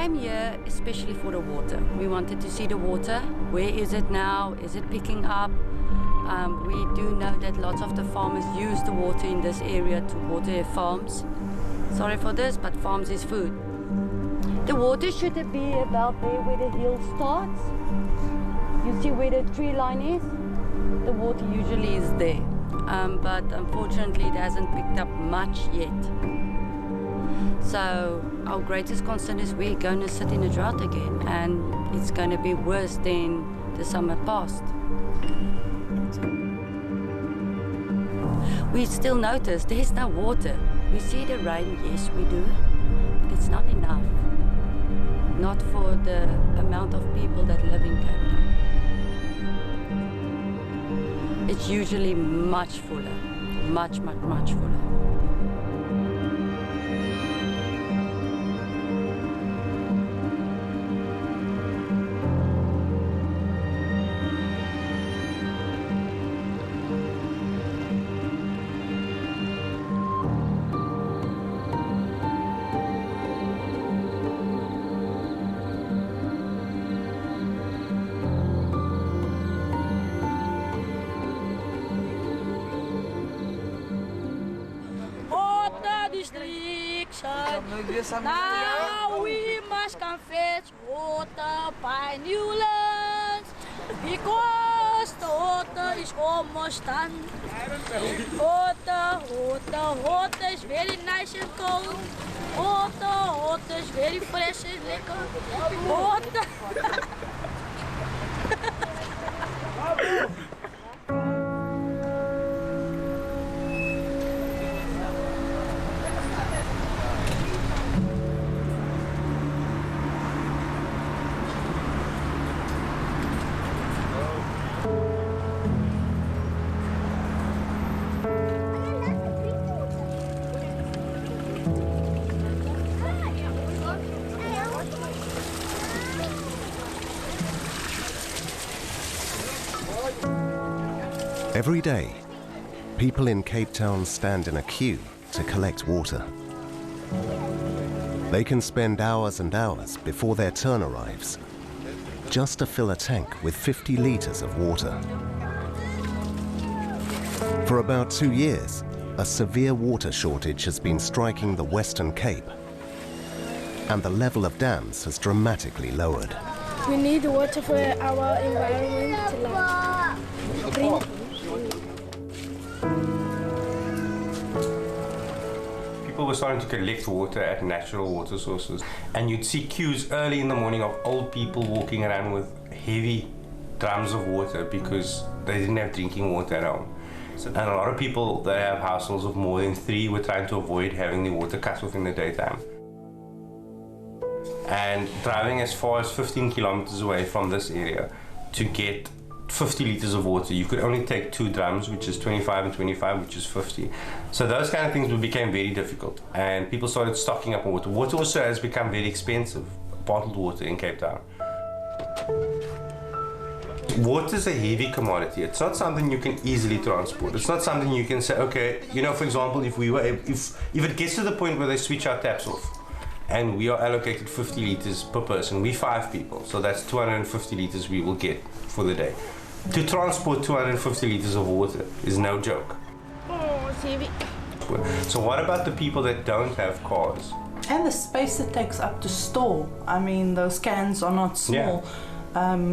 came here especially for the water. We wanted to see the water. Where is it now? Is it picking up? We do know that lots of the farmers use the water in this area to water their farms. Sorry for this, but farms is food. The water should be about there where the hill starts. You see where the tree line is? The water usually is there. But unfortunately it hasn't picked up much yet. So our greatest concern is we're going to sit in a drought again, and it's going to be worse than the summer past. We still notice there's no water. We see the rain, yes we do, but it's not enough. Not for the amount of people that live in Cape Town. It's usually much fuller, much fuller. Now we must confess water by new lands, because the water is almost done. Water is very nice and cold. Water is very fresh and lekker. Water. Every day, people in Cape Town stand in a queue to collect water. They can spend hours and hours before their turn arrives, just to fill a tank with 50 litres of water. For about 2 years, a severe water shortage has been striking the Western Cape, and the level of dams has dramatically lowered. We need water for our environment to drink. People were starting to collect water at natural water sources, and you'd see queues early in the morning of old people walking around with heavy drums of water because they didn't have drinking water at home. And a lot of people that have households of more than 3 were trying to avoid having the water cut off in the daytime. And driving as far as 15 kilometers away from this area to get 50 liters of water, you could only take 2 drums, which is 25 and 25, which is 50. So those kind of things became very difficult, and people started stocking up on water. Water also has become very expensive, bottled water in Cape Town. Water is a heavy commodity. It's not something you can easily transport. It's not something you can say, okay, you know, for example, if it gets to the point where they switch our taps off, and we are allocated 50 liters per person, we 5 people, so that's 250 liters we will get for the day. To transport 250 liters of water is no joke. Oh, it's heavy. So what about the people that don't have cars? And the space it takes up to store. I mean, those cans are not small. Yeah.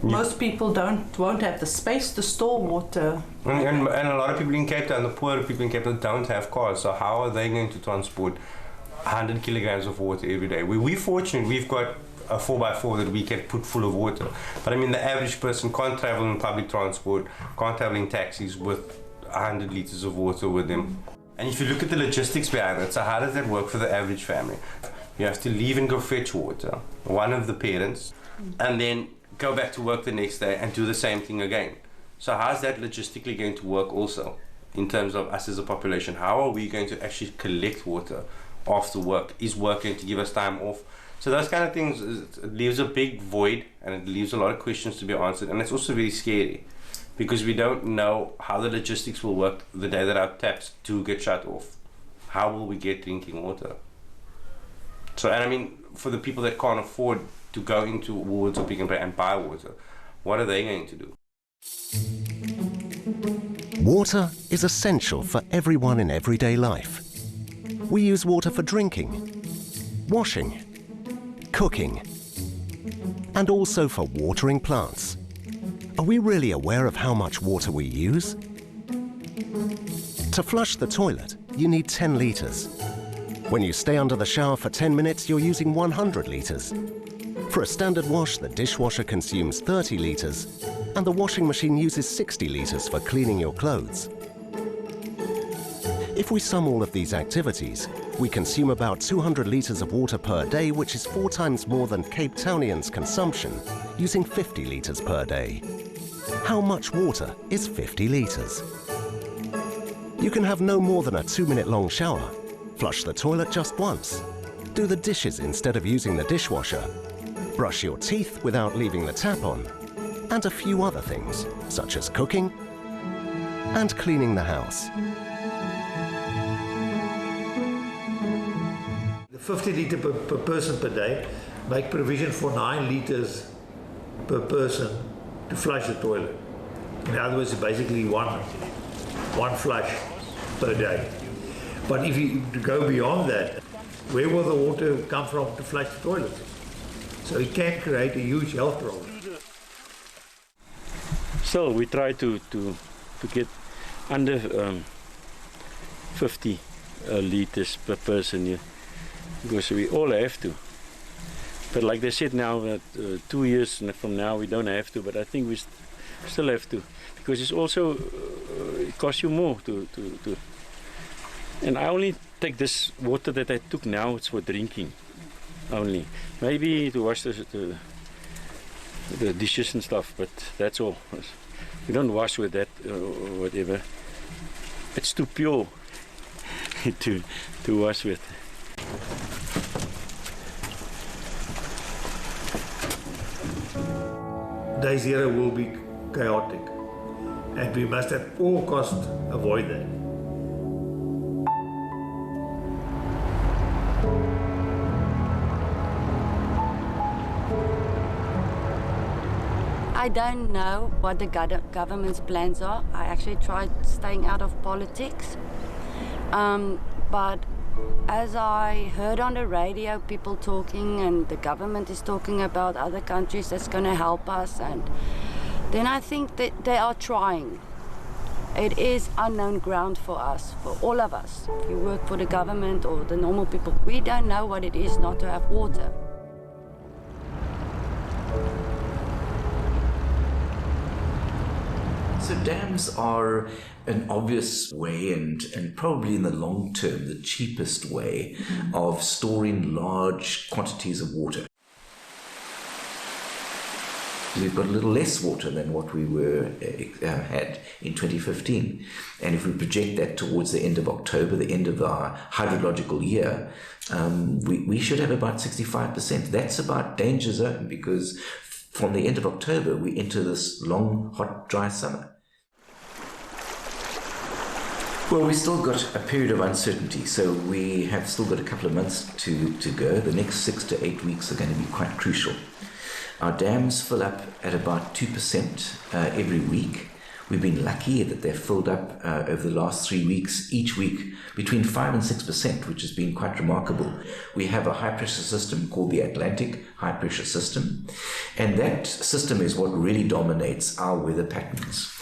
Most people won't have the space to store water. And a lot of people in Cape Town, the poorer people in Cape Town, don't have cars, so how are they going to transport 100 kilograms of water every day? We're fortunate, we've got a 4x4 that we can put full of water. But I mean, the average person can't travel in public transport, can't travel in taxis with 100 liters of water with them. And if you look at the logistics behind it, so how does that work for the average family? You have to leave and go fetch water, one of the parents, and then go back to work the next day and do the same thing again. So how's that logistically going to work also, in terms of us as a population? How are we going to actually collect water after work? Is work going to give us time off? So those kind of things, it leaves a big void, and it leaves a lot of questions to be answered, and it's also very scary because we don't know how the logistics will work the day that our taps do get shut off. How will we get drinking water? So, and I mean, for the people that can't afford to go into Woolworths or Pick n Pay and buy water, what are they going to do? Water is essential for everyone in everyday life. We use water for drinking, washing, cooking, and also for watering plants. Are we really aware of how much water we use? To flush the toilet, you need 10 litres. When you stay under the shower for 10 minutes, you're using 100 litres. For a standard wash, the dishwasher consumes 30 litres, and the washing machine uses 60 litres for cleaning your clothes. If we sum all of these activities, we consume about 200 litres of water per day, which is 4 times more than Cape Townians' consumption, using 50 litres per day. How much water is 50 litres? You can have no more than a 2-minute long shower, flush the toilet just once, do the dishes instead of using the dishwasher, brush your teeth without leaving the tap on, and a few other things, such as cooking and cleaning the house. The 50 litre per person per day make provision for 9 litres per person to flush the toilet. In other words, basically one flush per day. But if you go beyond that, where will the water come from to flush the toilet? So it can create a huge health problem. Still, we try to get under 50 litres per person here, because we all have to. But like they said now, that 2 years from now we don't have to, but I think we still have to, because it's also it costs you more to. And I only take this water that I took now, it's for drinking only. Maybe to wash the dishes and stuff, but that's all. We don't wash with that or whatever. It's too pure to wash with. Day zero will be chaotic, and we must at all costs avoid that. I don't know what the government's plans are. I actually tried staying out of politics. But as I heard on the radio people talking, and the government is talking about other countries that's going to help us, and then I think that they are trying. It is unknown ground for us, for all of us. If you work for the government or the normal people, we don't know what it is not to have water. So dams are an obvious way and probably in the long term the cheapest way of storing large quantities of water. We've got a little less water than what we had in 2015. And if we project that towards the end of October, the end of our hydrological year, we should have about 65%. That's about danger zone, because from the end of October, we enter this long, hot, dry summer. Well, we've still got a period of uncertainty, so we have still got a couple of months to go. The next 6 to 8 weeks are going to be quite crucial. Our dams fill up at about 2% every week. We've been lucky that they've filled up over the last 3 weeks, each week, between 5 and 6%, which has been quite remarkable. We have a high-pressure system called the Atlantic high-pressure system, and that system is what really dominates our weather patterns.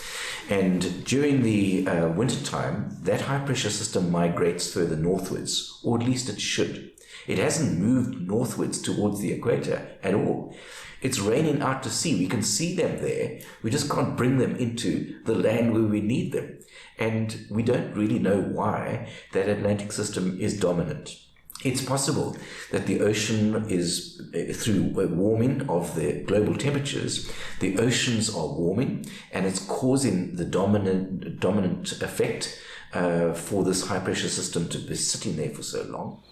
And during the winter time, that high-pressure system migrates further northwards, or at least it should. It hasn't moved northwards towards the equator at all. It's raining out to sea. We can see them there. We just can't bring them into the land where we need them. And we don't really know why that Atlantic system is dominant. It's possible that the ocean is, through warming of the global temperatures, the oceans are warming, and it's causing the dominant effect for this high pressure system to be sitting there for so long.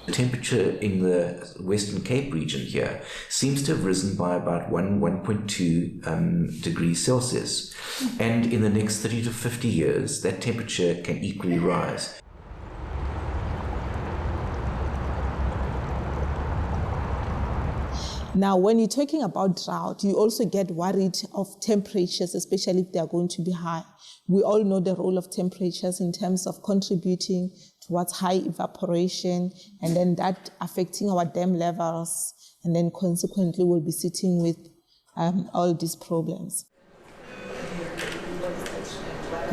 The temperature in the Western Cape region here seems to have risen by about 1.2 degrees Celsius. And in the next 30 to 50 years, that temperature can equally rise. Now, when you're talking about drought, you also get worried of temperatures, especially if they are going to be high. We all know the role of temperatures in terms of contributing towards high evaporation, and then that affecting our dam levels, and then consequently we'll be sitting with all these problems.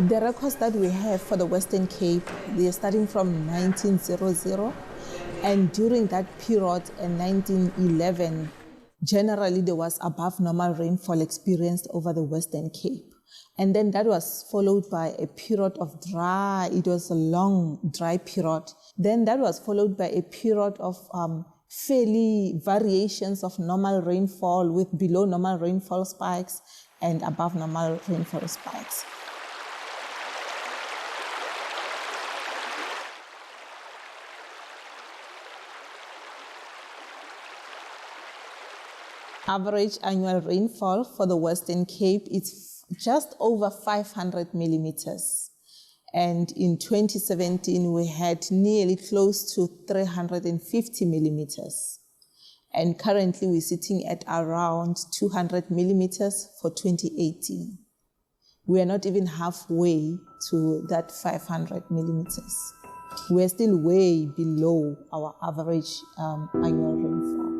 The records that we have for the Western Cape, they are starting from 1900, and during that period in 1911, generally there was above normal rainfall experienced over the Western Cape. And then that was followed by a period of dry, it was a long dry period. Then that was followed by a period of fairly variations of normal rainfall with below normal rainfall spikes and above normal rainfall spikes. Average annual rainfall for the Western Cape is just over 500 millimeters. And in 2017, we had nearly close to 350 millimeters. And currently, we're sitting at around 200 millimeters for 2018. We are not even halfway to that 500 millimeters. We are still way below our average annual rainfall.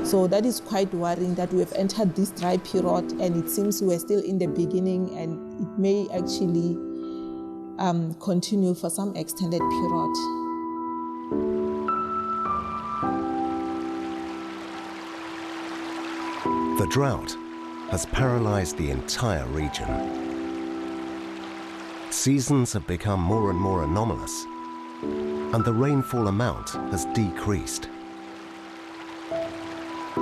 So that is quite worrying that we have entered this dry period, and it seems we're still in the beginning, and it may actually continue for some extended period. The drought has paralyzed the entire region. Seasons have become more and more anomalous, and the rainfall amount has decreased.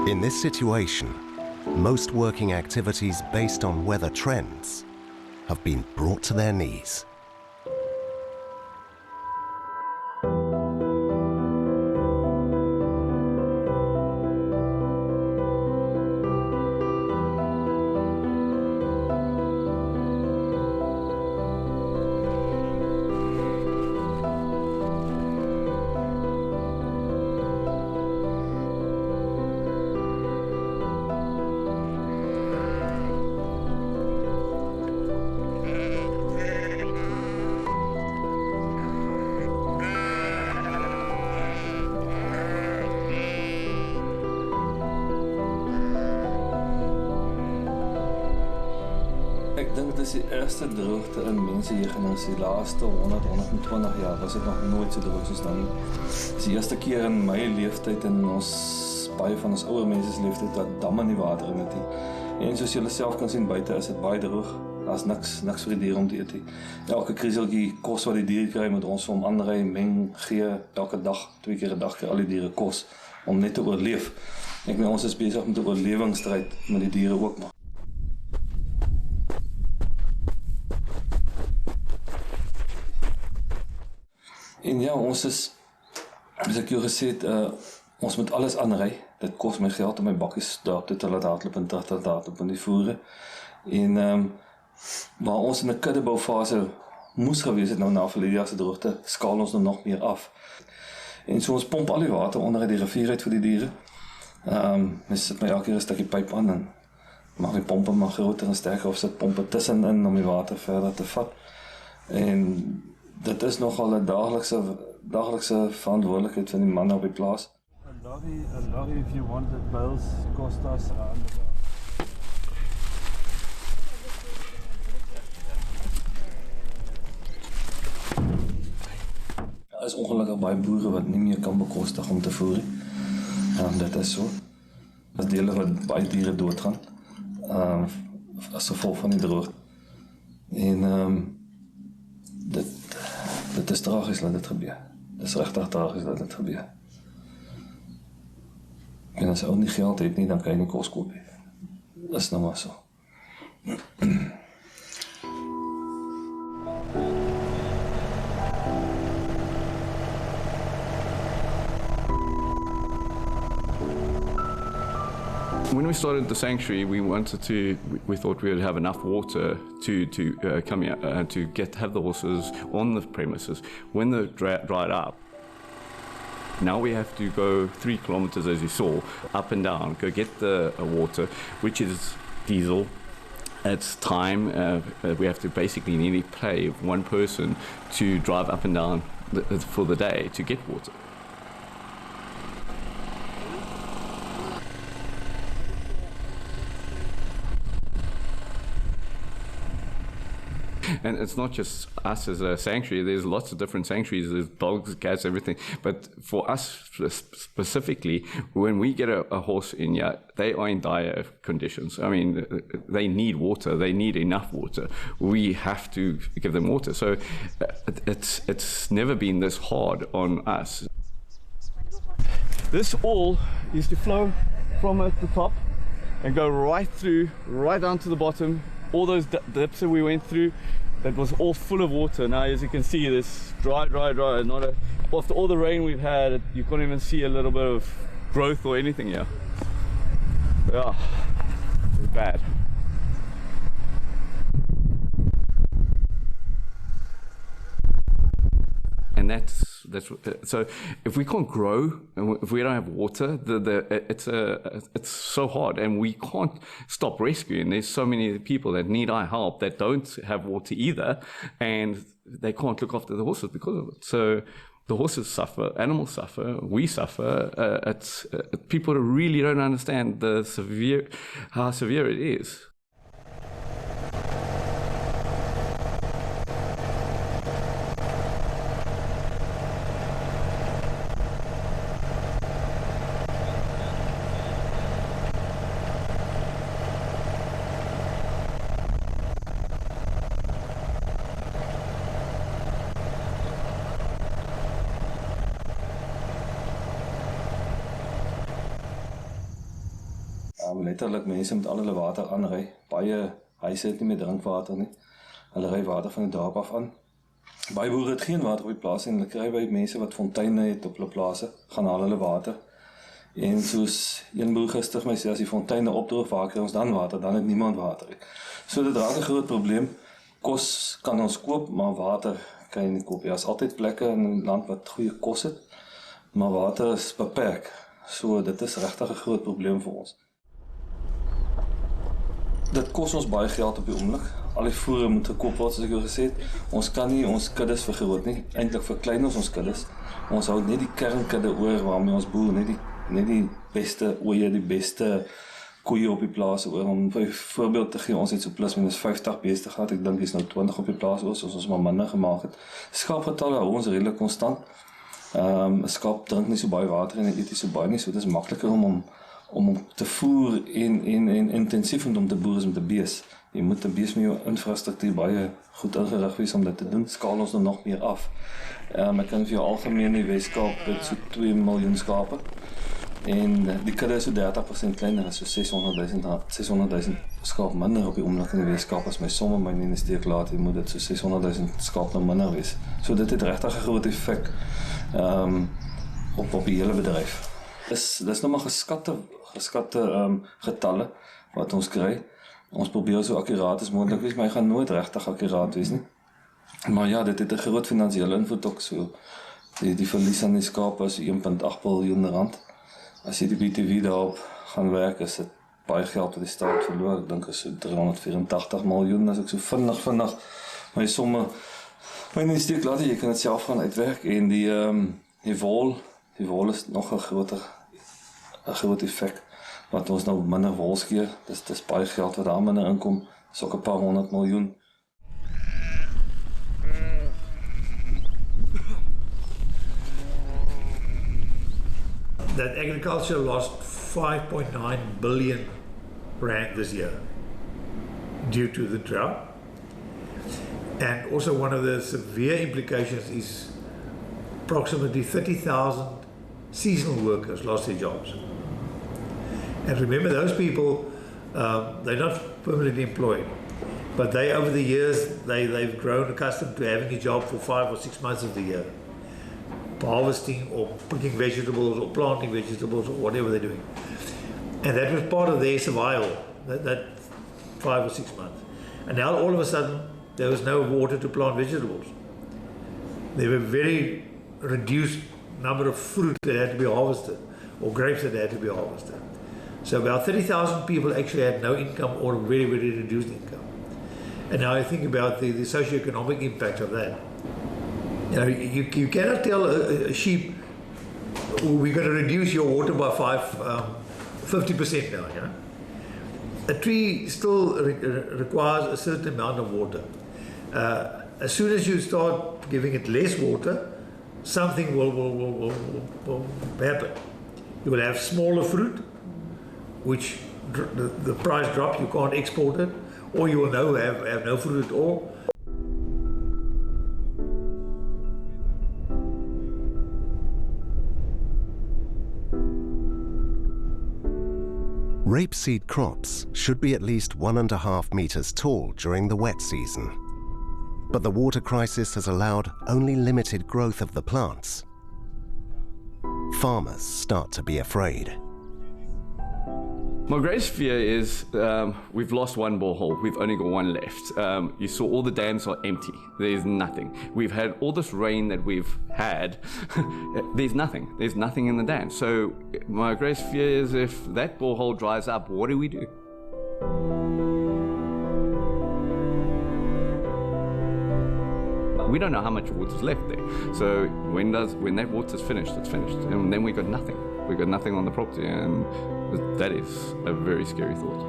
In this situation, most working activities based on weather trends have been brought to their knees. Ik denk dat is die eerste droogte in mensenjeugd. Die laatste 120 jaar was het nog nooit zo droog soos nou nie. Het is die eerste keer in my leeftijd en baie van ons ouer mense leeftijd dat damme nie water in het nie. En soos julle self kan sien, buite is het baie droog. Daar is niks vir die diere om te eet nie. Elke krieseltjie kos wat die diere kry, moet ons vir hom aanry, meng, gee, elke dag, 2 keer 'n dag kry al die diere kos om net te oorleef. Ek meen, ons is besig met 'n oorlewingsstryd met die diere ook maar. En ja, ons is, as ek jou gesê het, ons moet alles aanry. Dit kost my geld om my bakkies daar te laat hardloop en terug te laat hardloop in die voere. En waar ons in 'n kuddeboufase moes gewees het nou na verlede jaar se droogte, skaal ons nou nog meer af. En so ons pomp al die water onder uit die rivier uit vir die diere. Ons sit my elke keer 'n stukkie pyp aan en maak die pompe maar groter en sterker of sit pompe tussenin om die water verder te vat. En dit is nogal 'n daaglikse verantwoordelikheid van die manne op die plaas. A lorry if you want it, bales cost us around Daar is ongelukkig baie boere wat nie meer kan bekostig om te voer. Dit is so. As dele wat baie diere doodgaan, as gevolg van die droogte. En dit is tragies dat dit gebeur. Dit is regtig tragies dat dit gebeur. En as jy ook nie geld het nie, dan kan jy nie kos koop nie. Dat is nou maar so. When we started the sanctuary, we thought we would have enough water to come out and to have the horses on the premises. When they dried up, Now we have to go 3 kilometers, as you saw, up and down, go get the water, which is diesel. It's time. We have to basically nearly pay one person to drive up and down for the day to get water. And it's not just us as a sanctuary. There's lots of different sanctuaries. There's dogs, cats, everything. But for us specifically, when we get a horse in here, they are in dire conditions. I mean, they need water. They need enough water. We have to give them water. So it's never been this hard on us. This all used to flow from at the top and go right through, right down to the bottom. All those dips that we went through, that was all full of water. Now, as you can see, this dry. After all the rain we've had, you can't even see a little bit of growth or anything here. Yeah, it's bad. And that's so. If we can't grow and if we don't have water, it's so hard, and we can't stop rescuing. There's so many people that need our help that don't have water either, and they can't look after the horses because of it. So the horses suffer, animals suffer, we suffer. People really don't understand how severe it is. Letterlik mense met al hulle water aanry. Baie huise het nie meer drinkwater nie. Hulle ry water van die dorp af aan. Baie boere het geen water op die plaas en hulle kry by mense wat fonteine het op hulle plase, gaan haal hulle water. En soos een boer gister my sê, as die fonteine opdroog, waar kry ons dan water? Dan het niemand water. So dit raak 'n groot probleem. Kos kan ons koop, maar water kan jy nie koop. Daar's altyd plekke in 'n land wat goeie kos het, maar water is beperk. So dit is regtig 'n groot probleem vir ons. Dit kos ons baie geld op die oomblik. Al die voere moet gekoop word, soos ek al gesê het. Ons kan nie ons kuddes vergroot nie. Eintlik verklein ons kuddes. Ons hou net die kernkudde oor waarmee ons boer, net die beste ooe, die beste koeie op die plaas oor. Om vir voorbeeld te gee, ons het so plus minus 50 beeste gehad. Ek dink is nou 20 op die plaas oor, soos ons maar minder gemaak het. Skaapgetalle hou ons redelik konstant. 'n Skaap drink nie so baie water en eet nie so baie nie, so dit is makliker om te voer en intensief om te boer is met 'n bees. Jy moet 'n bees met jou infrastruktuur baie goed ingerig wees om dit te doen. Skaal ons nog meer af. Ek kan vir jou algemeen die Weskaap het so 2 miljoen skape. En die kudde is so 30% kleiner, so 600,000 skaap minder op die oomblik in die Weskaap. As my somme my nie in die steek laat, moet dit so 600,000 skaap nou minder wees. So dit het regtig 'n groot effek op die hele bedryf. Dis nou maar geskatte getalle wat ons kry. Ons probeer so akkuraat as moontlik wees, maar hy gaan nooit regtig akkuraat wees nie. Maar ja, dit het 'n groot finansiële invloed ook so. Die verlies aan die skape is 1,8 biljoen rand. As jy die BTW daarop gaan werk, is dit baie geld wat die staat verloor. Ek dink is so 384 miljoen, as ek so vinnig my somme my in die steek laat, jy kan dit self gaan uitwerk. En die wol is nog 'n groot effek, wat ons nou minder wol skeer. Dis baie geld wat daar minder inkom, so 'n paar 100 miljoen. That agriculture lost 5.9 billion rand this year due to the drought. And also one of the severe implications is approximately 30,000 seasonal workers lost their jobs. And remember, those people, they're not permanently employed, but they, over the years, they've grown accustomed to having a job for 5 or 6 months of the year, harvesting or picking vegetables or planting vegetables or whatever they're doing. And that was part of their survival, that 5 or 6 months. And now all of a sudden, there was no water to plant vegetables. There were very reduced number of fruit that had to be harvested, or grapes that had to be harvested. So about 30,000 people actually had no income or very, very reduced income. And now I think about the socioeconomic impact of that. You know, you cannot tell a sheep, we're going to reduce your water by 50% now. You know? A tree still requires a certain amount of water. As soon as you start giving it less water, something will happen. You will have smaller fruit, which the price drops, you can't export it, or you will have no fruit at all. Rapeseed crops should be at least 1.5 meters tall during the wet season. But the water crisis has allowed only limited growth of the plants. Farmers start to be afraid. My greatest fear is we've lost one borehole. We've only got one left. You saw all the dams are empty. There's nothing. We've had all this rain that we've had. There's nothing. There's nothing in the dam. So my greatest fear is if that borehole dries up, what do we do? We don't know how much water's left there. So when that water's finished, it's finished. And then we got nothing. We got nothing on the property, and that is a very scary thought.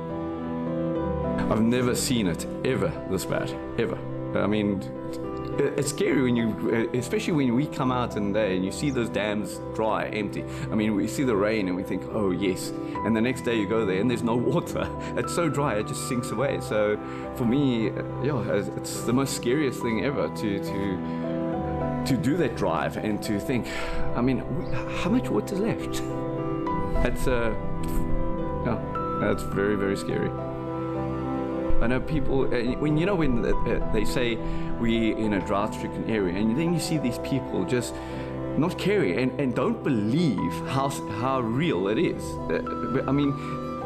I've never seen it ever this bad, ever. I mean, it's scary when especially when we come out in the day and you see those dams dry, empty. I mean, we see the rain and we think, oh yes. And the next day you go there and there's no water. It's so dry, it just sinks away. So for me, it's the most scariest thing ever to do that drive and to think, I mean, how much water's left? That's that's very, very scary. I know people, when they say we're in a drought-stricken area, and then you see these people just not caring and don't believe how real it is. I mean,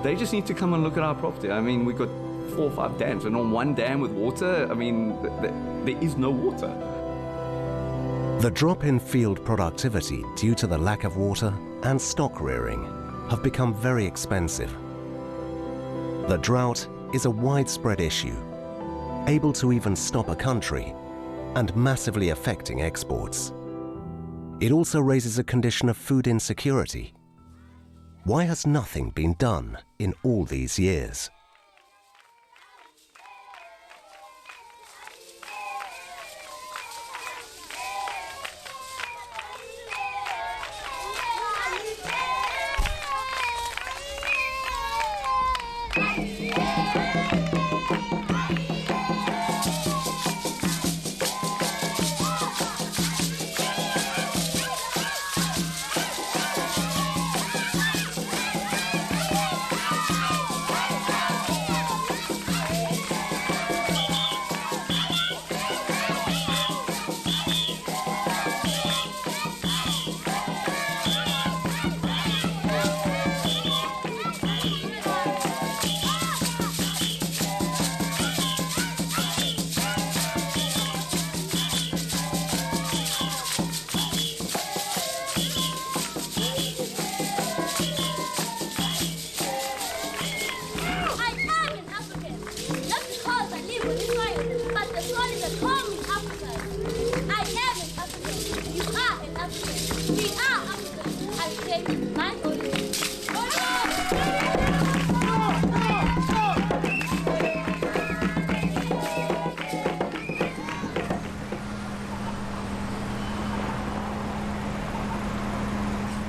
they just need to come and look at our property. I mean, we've got 4 or 5 dams, and on one dam with water, I mean, there is no water. The drop in field productivity due to the lack of water and stock rearing have become very expensive. The drought is a widespread issue, able to even stop a country and massively affecting exports. It also raises a condition of food insecurity. Why has nothing been done in all these years?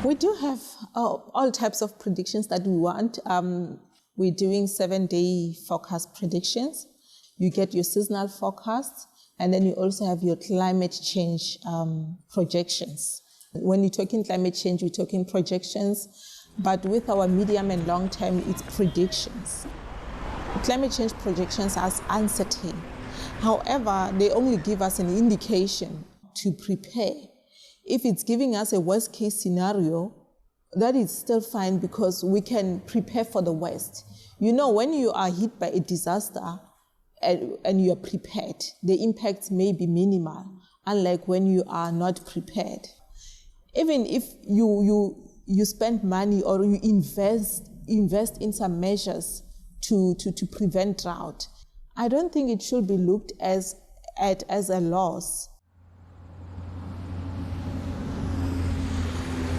We do have all types of predictions that we want. We're doing 7-day forecast predictions. You get your seasonal forecasts, and then you also have your climate change projections. When you're talking climate change, we're talking projections, but with our medium and long term, it's predictions. Climate change projections are uncertain. However, they only give us an indication to prepare. If it's giving us a worst case scenario, that is still fine because we can prepare for the worst. You know, when you are hit by a disaster and you are prepared, the impact may be minimal, unlike when you are not prepared. Even if you spend money or you invest in some measures to prevent drought, I don't think it should be looked at as a loss.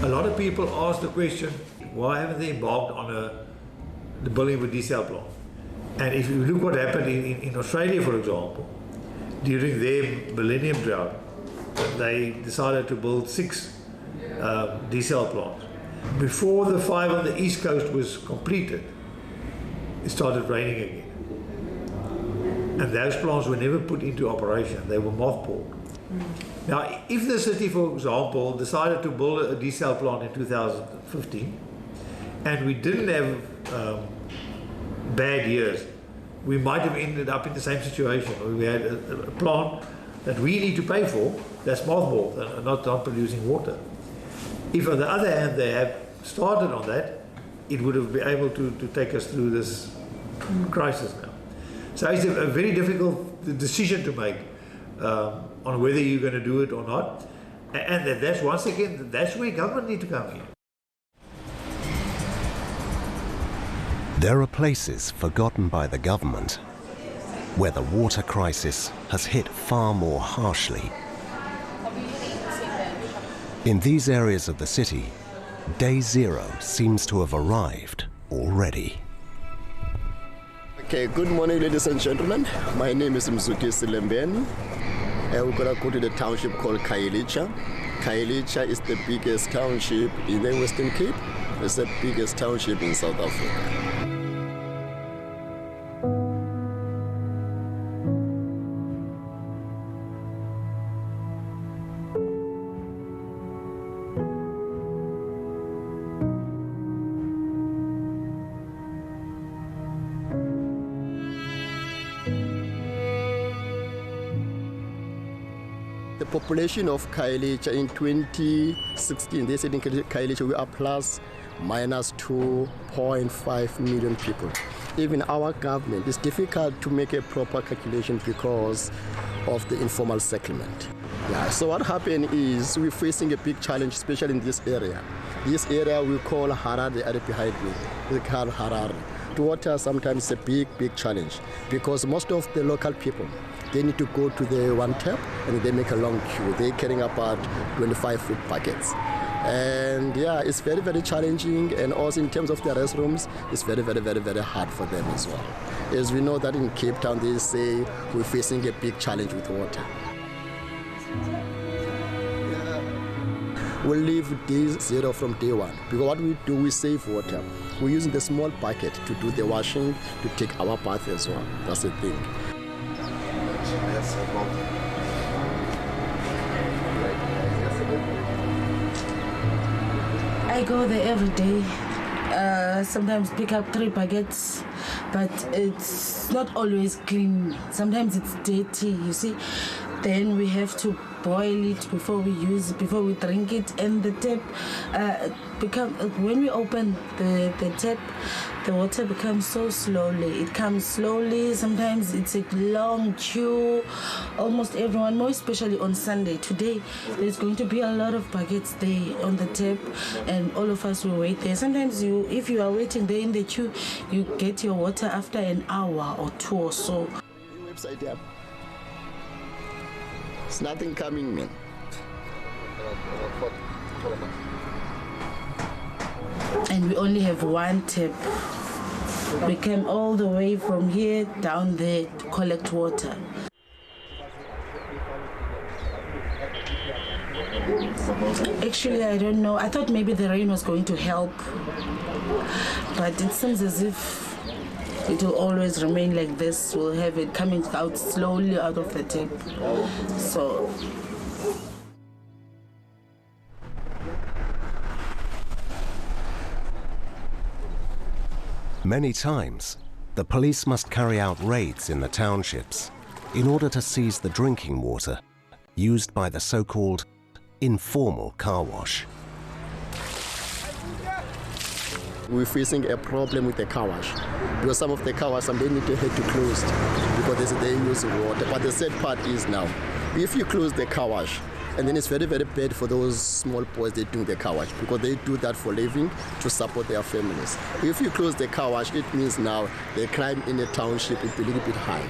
A lot of people ask the question, why haven't they embarked on the building of a desal plant? And if you look what happened in Australia, for example, during their millennium drought, they decided to build 6 desal plants. Before the 5 on the east coast was completed, it started raining again. And those plants were never put into operation, they were mothballed. Now, if the city, for example, decided to build a desal plant in 2015, and we didn't have bad years, we might have ended up in the same situation where we had a plant that we need to pay for that's mothballed and not producing water. If on the other hand they have started on that, it would have been able to take us through this crisis now. So it's a very difficult decision to make on whether you're going to do it or not. And that's, once again, that's where government need to come in. There are places forgotten by the government where the water crisis has hit far more harshly. In these areas of the city, day zero seems to have arrived already. Okay, good morning, ladies and gentlemen. My name is Mzuki Silembeni. We're going to go to the township called Khayelitsha. Khayelitsha is the biggest township in the Western Cape. It's the biggest township in South Africa. The population of Khayelitsha in 2016, they said in Khayelitsha we are plus minus 2.5 million people. Even our government, it's difficult to make a proper calculation because of the informal settlement. Yeah, so what happened is we're facing a big challenge, especially in this area. This area we call Harare, the RP Highway. We call Harare. To water sometimes is a big challenge because most of the local people, they need to go to the one tap and they make a long queue. They're carrying about 25-foot buckets. And yeah, it's very challenging, and also in terms of the restrooms, it's very hard for them as well. As we know that in Cape Town, they say we're facing a big challenge with water. We leave day zero from day one, because what we do, we save water. We're using the small bucket to do the washing, to take our bath as well. That's the thing. I go there every day, sometimes pick up 3 buckets, but it's not always clean. Sometimes it's dirty, you see. Then we have to boil it before we use it, before we drink it. And the tap when we open the tap, the water becomes so slowly. It comes slowly. Sometimes it's a long queue. Almost everyone, more especially on Sunday. Today, there's going to be a lot of buckets there on the tap, and all of us will wait there. Sometimes if you are waiting there in the queue, you get your water after an hour or 2 or so. Website there. It's nothing coming, man. And we only have one tap. We came all the way from here down there to collect water. Actually, I don't know. I thought maybe the rain was going to help, but it seems as if it will always remain like this. We'll have it coming out slowly out of the tap. So many times, the police must carry out raids in the townships in order to seize the drinking water used by the so-called informal car wash. We're facing a problem with the car wash because some of the car wash, they need to have to close because they use water. But the sad part is now, if you close the car wash, And then it's very, very bad for those small boys that do the car wash because they do that for a living to support their families. If you close the car wash, it means now the crime in the township will be a little bit high.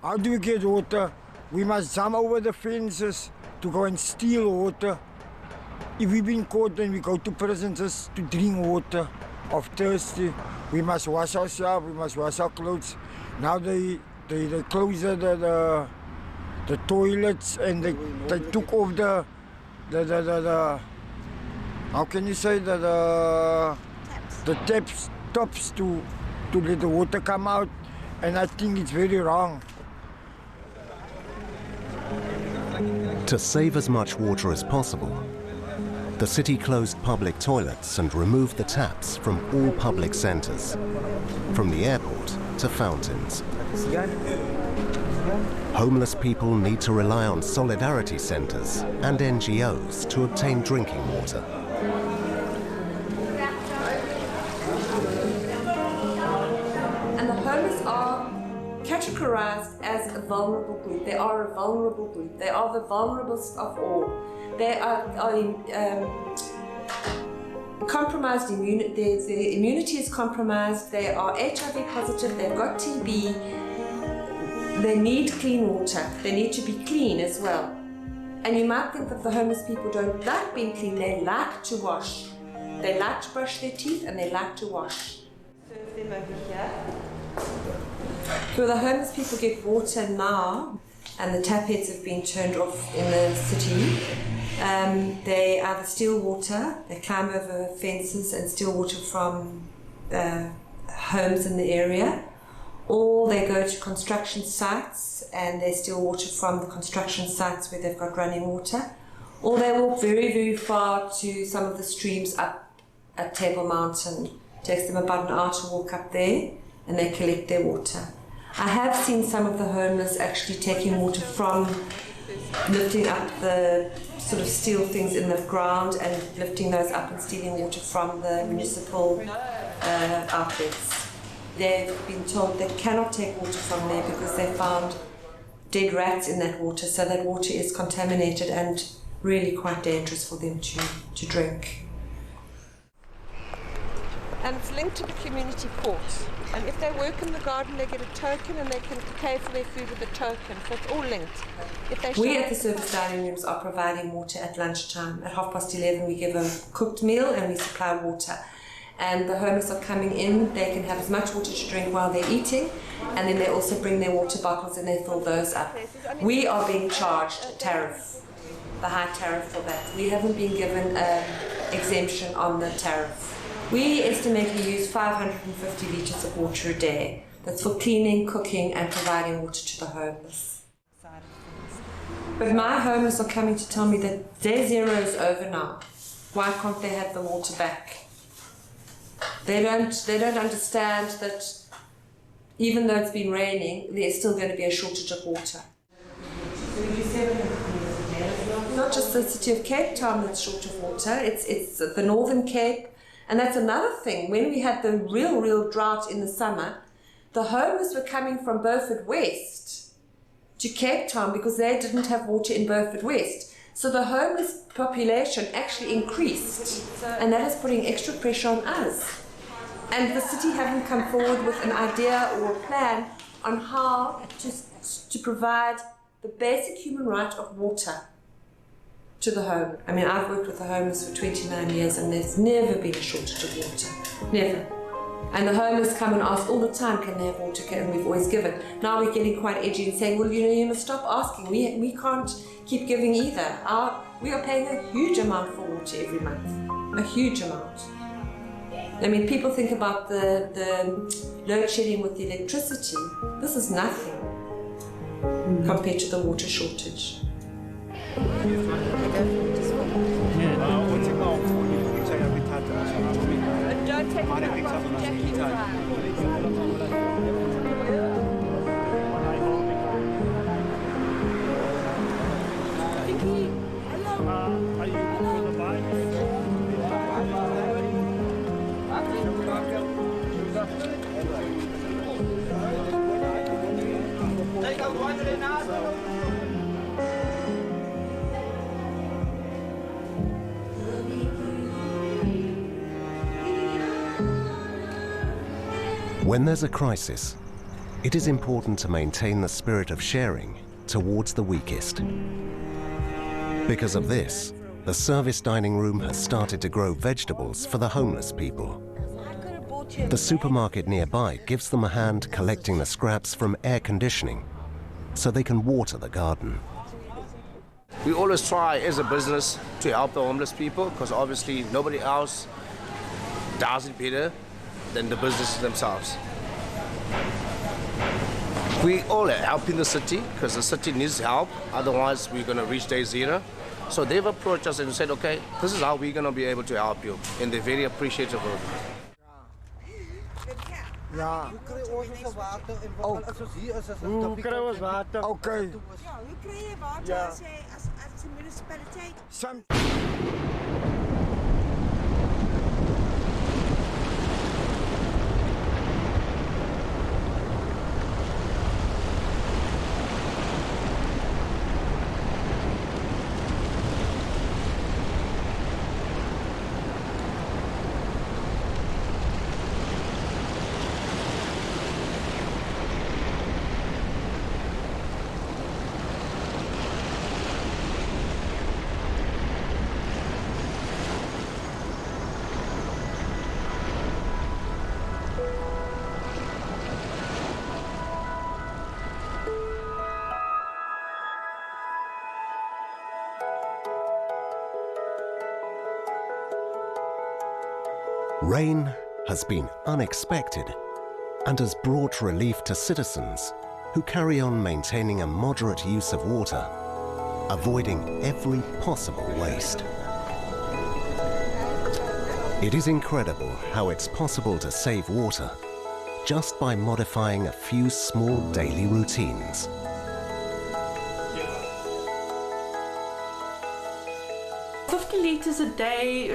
How do we get water? We must jump over the fences to go and steal water. If we've been caught, then we go to prisons just to drink water of thirsty. We must wash ourselves, we must wash our clothes. Now they close the toilets and they took off the how can you say the tops to let the water come out, and I think it's very wrong. To save as much water as possible, the city closed public toilets and removed the taps from all public centres, from the airport to fountains. Homeless people need to rely on solidarity centres and NGOs to obtain drinking water. And the homeless are categorized as a vulnerable group. They are a vulnerable group. They are the vulnerablest of all. They are compromised immunity. Their immunity is compromised. They are HIV positive. They've got TB. They need clean water. They need to be clean as well. And you might think that the homeless people don't like being clean. They like to wash. They like to brush their teeth and they like to wash. Serve them over here. So the homeless people get water now, and the tap heads have been turned off in the city. They either steal water, they climb over fences and steal water from homes in the area, or they go to construction sites and they steal water from the construction sites where they've got running water, or they walk very, very far to some of the streams up at Table Mountain. It takes them about an hour to walk up there, and they collect their water. I have seen some of the homeless actually taking water from lifting up the sort of steel things in the ground and lifting those up and stealing water from the municipal outlets. They've been told they cannot take water from there because they found dead rats in that water, so that water is contaminated and really quite dangerous for them to drink. And it's linked to the community port. And if they work in the garden, they get a token and they can pay for their food with a token. So it's all linked. We at the service dining rooms are providing water at lunchtime. At 11:30 we give a cooked meal and we supply water. And the homeless are coming in, they can have as much water to drink while they're eating, and then they also bring their water bottles and they fill those up. We are being charged a tariff, the high tariff for that. We haven't been given an exemption on the tariff. We estimate we use 550 litres of water a day. That's for cleaning, cooking and providing water to the homeless. But my homeless are coming to tell me that their zero is over now. Why can't they have the water back? They don't understand that even though it's been raining, there's still going to be a shortage of water. Not just the city of Cape Town that's short of water, it's the Northern Cape. And that's another thing. When we had the real drought in the summer, the homeless were coming from Beaufort West to Cape Town because they didn't have water in Beaufort West. So the homeless population actually increased, and that is putting extra pressure on us. And the city haven't come forward with an idea or a plan on how to provide the basic human right of water to the home. I mean, I've worked with the homeless for 29 years and there's never been a shortage of water. Never. And the homeless come and ask all the time, can they have water? And we've always given. Now we're getting quite edgy and saying, well, you know, you must stop asking. We can't keep giving either. We are paying a huge amount for water every month. A huge amount. I mean, people think about the load shedding with the electricity. This is nothing compared to the water shortage. When there's a crisis, it is important to maintain the spirit of sharing towards the weakest. Because of this, the service dining room has started to grow vegetables for the homeless people. The supermarket nearby gives them a hand collecting the scraps from air conditioning so they can water the garden. We always try as a business to help the homeless people because obviously nobody else does it better than the businesses themselves. We all are helping the city because the city needs help, otherwise we're going to reach day zero. So they've approached us and said, okay, this is how we're going to be able to help you, and they're very appreciative of it. Ja. Hoe krijgen we water? Oké. Ja, hoe krijg je water als de municipaliteit? Rain has been unexpected and has brought relief to citizens who carry on maintaining a moderate use of water, avoiding every possible waste. It is incredible how it's possible to save water just by modifying a few small daily routines. Litres a day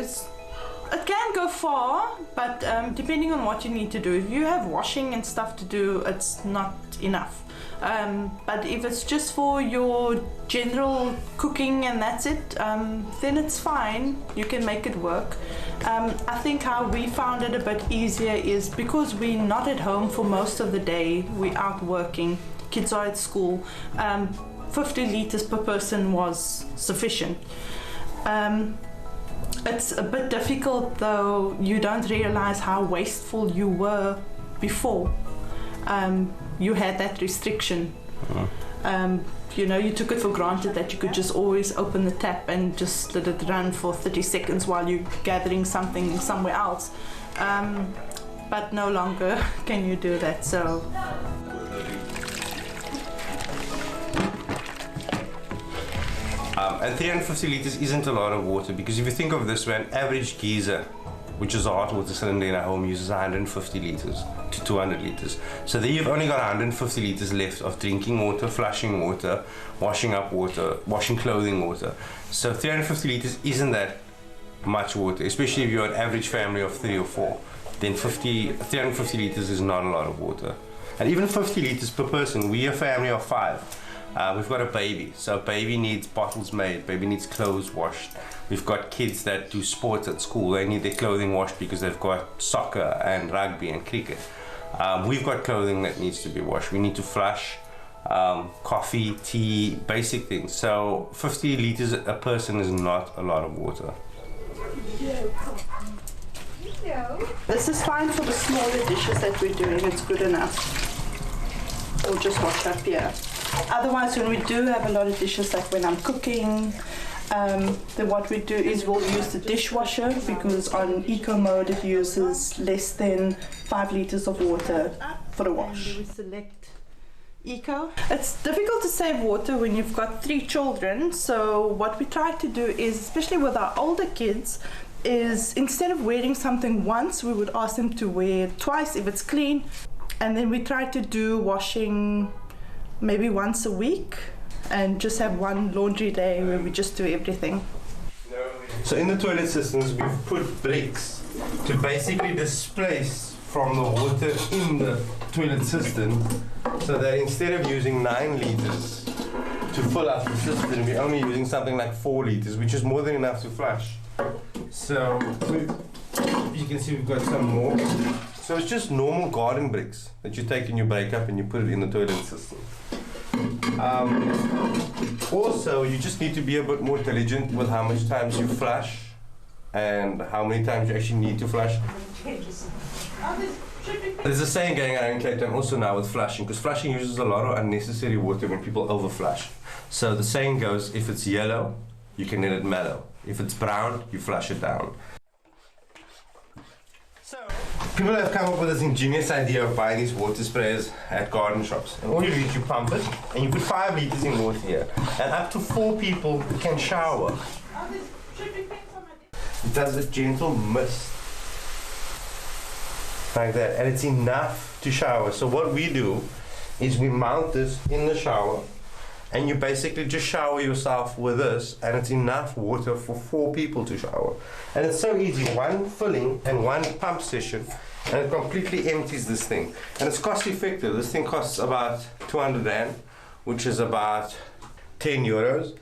it can go far, but depending on what you need to do. If you have washing and stuff to do, it's not enough. But if it's just for your general cooking and that's it, then it's fine. You can make it work. I think how we found it a bit easier is because we're not at home for most of the day, we're out working, kids are at school, 50 litres per person was sufficient. It's a bit difficult though, you don't realize how wasteful you were before. You had that restriction. You know, you took it for granted that you could just always open the tap and just let it run for 30 seconds while you're gathering something somewhere else. But no longer can you do that, so. And 350 litres isn't a lot of water, because if you think of this, an average geyser, which is a hot water cylinder in a home, uses 150 litres to 200 litres. So there you've only got 150 litres left of drinking water, flushing water, washing up water, washing clothing water. So 350 litres isn't that much water, especially if you're an average family of 3 or 4. Then 350 litres is not a lot of water. And even 50 litres per person, we're a family of 5. We've got a baby, so baby needs bottles made, baby needs clothes washed. We've got kids that do sports at school, they need their clothing washed because they've got soccer and rugby and cricket. We've got clothing that needs to be washed. We need to flush, coffee, tea, basic things. So 50 litres a person is not a lot of water. This is fine for the smaller dishes that we're doing, it's good enough. We'll just wash up here. Otherwise, when we do have a lot of dishes, like when I'm cooking, then what we do is we'll use the dishwasher, because on eco mode it uses less than 5 litres of water for a wash. We select eco. It's difficult to save water when you've got 3 children, so what we try to do is, especially with our older kids, is instead of wearing something once, we would ask them to wear it twice if it's clean, and then we try to do washing maybe once a week and just have one laundry day where we just do everything. So in the toilet systems, we've put bricks to basically displace from the water in the toilet system, so that instead of using 9 litres to fill up the system, we're only using something like 4 litres, which is more than enough to flush. So you can see we've got some more. So it's just normal garden bricks that you take and you break up and you put it in the toilet system. Also, you just need to be a bit more diligent with how much times you flush and how many times you actually need to flush. There's a saying going around in Cape Town also now with flushing, because flushing uses a lot of unnecessary water when people overflush. So the saying goes, if it's yellow, you can let it mellow. If it's brown, you flush it down. People have come up with this ingenious idea of buying these water sprayers at garden shops. And all you do is you pump it, and you put 5 litres in water here. And up to 4 people can shower. It does a gentle mist. Like that. And it's enough to shower. So what we do is we mount this in the shower, and you basically just shower yourself with this, and it's enough water for 4 people to shower. And it's so easy, one filling and one pump session, and it completely empties this thing. And it's cost effective. This thing costs about 200 Rand, which is about 10 euros,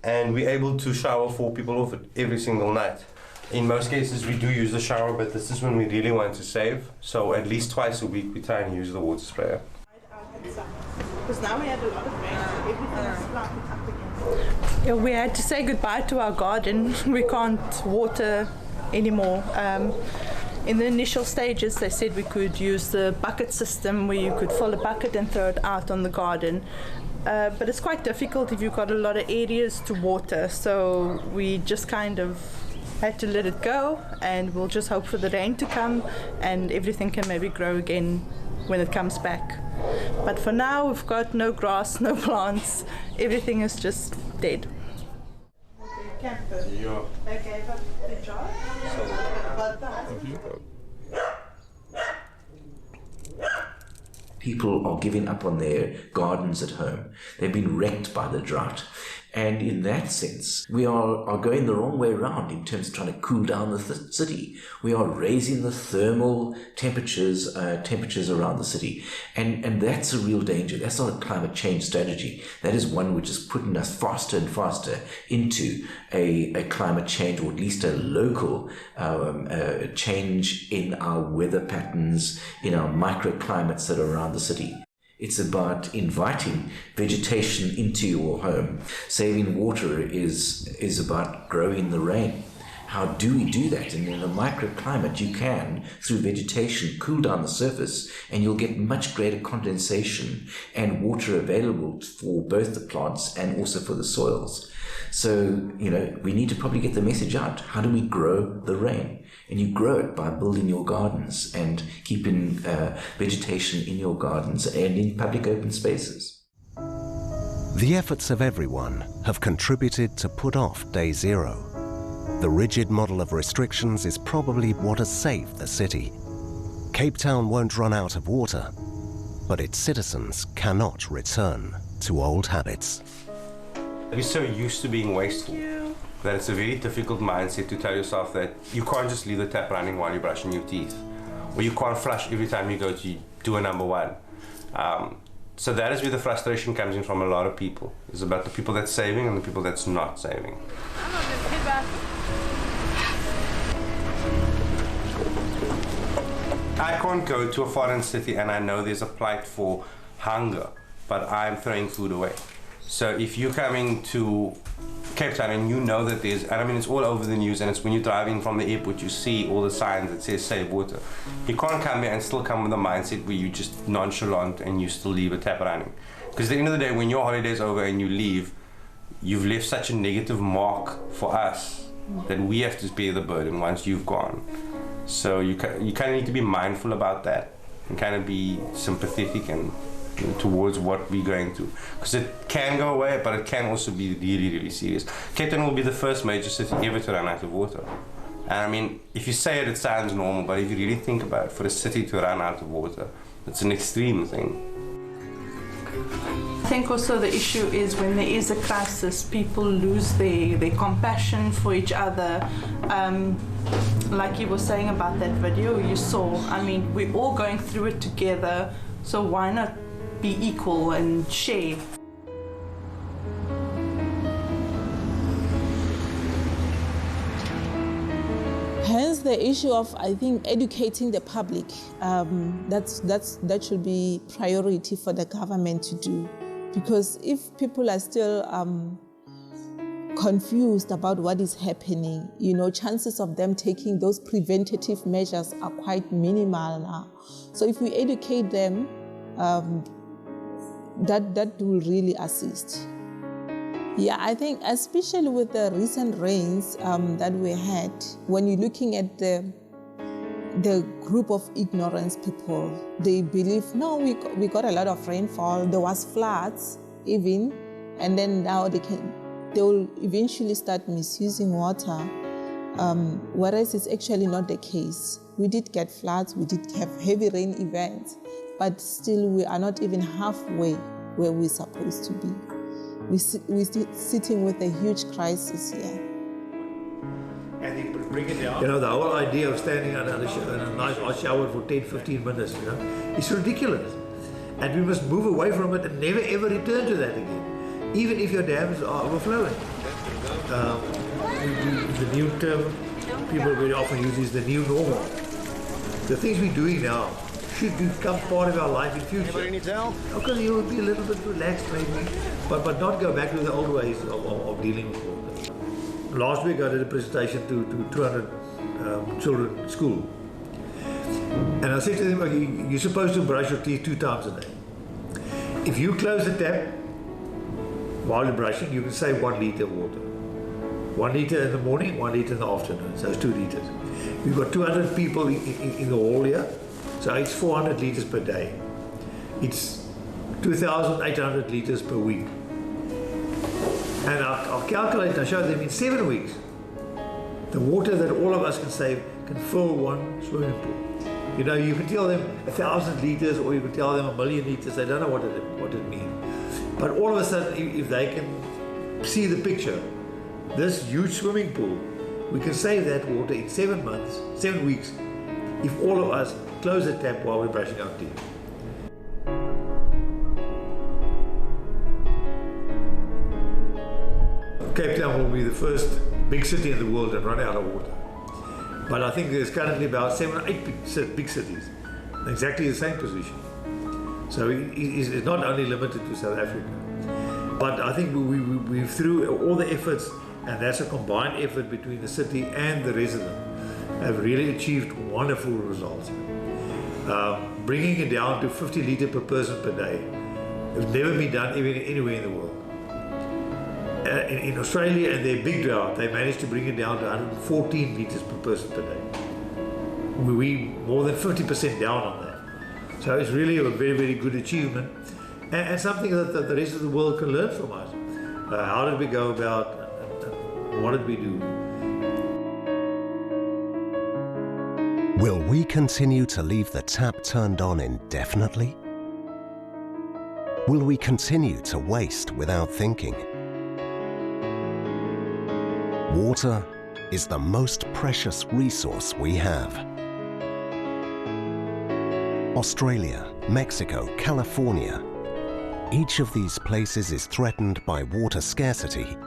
and we're able to shower 4 people off it every single night. In most cases we do use the shower, but this is when we really want to save. So at least twice a week we try and use the water sprayer. Because now we had a lot of rain, so everything is flattened up again. Yeah, we had to say goodbye to our garden. We can't water anymore. In the initial stages, they said we could use the bucket system, where you could fill a bucket and throw it out on the garden. But it's quite difficult if you've got a lot of areas to water, so we just kind of had to let it go, and we'll just hope for the rain to come and everything can maybe grow again when it comes back. But for now, we've got no grass, no plants, everything is just dead. They gave up the job. People are giving up on their gardens at home. They've been wrecked by the drought. And in that sense, we are going the wrong way around in terms of trying to cool down the city. We are raising the thermal temperatures around the city. And that's a real danger. That's not a climate change strategy. That is one which is putting us faster and faster into a climate change, or at least a local change in our weather patterns, in our microclimates that are around the city. It's about inviting vegetation into your home. Saving water is about growing the rain. How do we do that? And in a microclimate, you can, through vegetation, cool down the surface, and you'll get much greater condensation and water available for both the plants and also for the soils. So, we need to probably get the message out. How do we grow the rain? And you grow it by building your gardens and keeping vegetation in your gardens and in public open spaces. The efforts of everyone have contributed to put off day zero. The rigid model of restrictions is probably what has saved the city. Cape Town won't run out of water, but its citizens cannot return to old habits. We're so used to being wasteful that it's a very difficult mindset to tell yourself that you can't just leave the tap running while you're brushing your teeth, or you can't flush every time you go to do a number 1. So that is where the frustration comes in from a lot of people. It's about the people that's saving and the people that's not saving. I can't go to a foreign city and I know there's a plight for hunger, but I'm throwing food away. So if you're coming to Cape Town and you know that there's, and I mean it's all over the news, and it's when you're driving from the airport you see all the signs that say save water. You can't come here and still come with a mindset where you just nonchalant and you still leave a tap running. Because at the end of the day, when your holiday's over and you leave, you've left such a negative mark for us that we have to bear the burden once you've gone. So you kind of need to be mindful about that and kind of be sympathetic and towards what we're going through, because it can go away, but it can also be really, really serious. Cape Town will be the first major city ever to run out of water. And I mean, if you say it, it sounds normal, but if you really think about it, for a city to run out of water, it's an extreme thing. I think also the issue is when there is a crisis, people lose their compassion for each other. Like you were saying about that video you saw, I mean, we're all going through it together, so why not be equal and share? Hence the issue of, I think, educating the public. That should be priority for the government to do. Because if people are still confused about what is happening, chances of them taking those preventative measures are quite minimal now. So if we educate them, that will really assist. Yeah, I think especially with the recent rains that we had, when you're looking at the group of ignorance people, they believe, no, we got a lot of rainfall, there was floods even, and then now they will eventually start misusing water, whereas it's actually not the case. We did get floods, we did have heavy rain events, but still we are not even halfway where we're supposed to be. We're sitting with a huge crisis here. And bring it down. The whole idea of standing under in a nice hot shower for 10-15 minutes, it's ridiculous. And we must move away from it and never ever return to that again, even if your dams are overflowing. The new term people very often use is the new normal. The things we're doing now should become part of our life in future. Anybody needs help? Okay, you will be a little bit relaxed maybe, but not go back to the old ways of dealing with water. Last week I did a presentation to 200 children in school. And I said to them, okay, you're supposed to brush your teeth 2 times a day. If you close the tap while you're brushing, you can save 1 liter of water. 1 liter in the morning, 1 liter in the afternoon, so it's 2 liters. We've got 200 people in the hall here. So it's 400 liters per day. It's 2,800 liters per week. And I'll calculate and I'll show them in 7 weeks, the water that all of us can save can fill 1 swimming pool. You can tell them 1,000 liters or you can tell them 1,000,000 liters, they don't know what it means. But all of a sudden, if they can see the picture, this huge swimming pool, we can save that water in 7 weeks, if all of us close the tap while we're brushing our teeth. Cape Town will be the first big city in the world that run out of water. But I think there's currently about 7 or 8 big cities in exactly the same position. So it's not only limited to South Africa. But I think we through all the efforts, and that's a combined effort between the city and the resident, have really achieved wonderful results. Bringing it down to 50 liters per person per day has never been done anywhere in the world. In Australia and their big drought, they managed to bring it down to 114 liters per person per day. We more than 50% down on that. So it's really a very, very good achievement, and something that the rest of the world can learn from us. How did we go about, and what did we do? Will we continue to leave the tap turned on indefinitely? Will we continue to waste without thinking? Water is the most precious resource we have. Australia Mexico, California. Each of these places is threatened by water scarcity,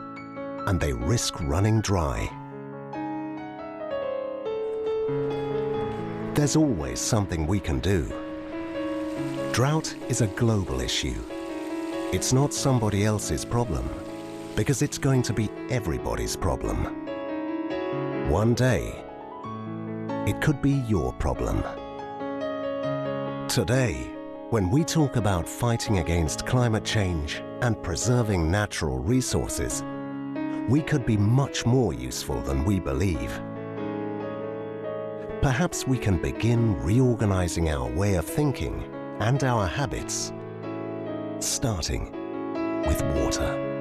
and they risk running dry. There's always something we can do. Drought is a global issue. It's not somebody else's problem, because it's going to be everybody's problem. One day, it could be your problem. Today, when we talk about fighting against climate change and preserving natural resources, we could be much more useful than we believe. Perhaps we can begin reorganizing our way of thinking and our habits, starting with water.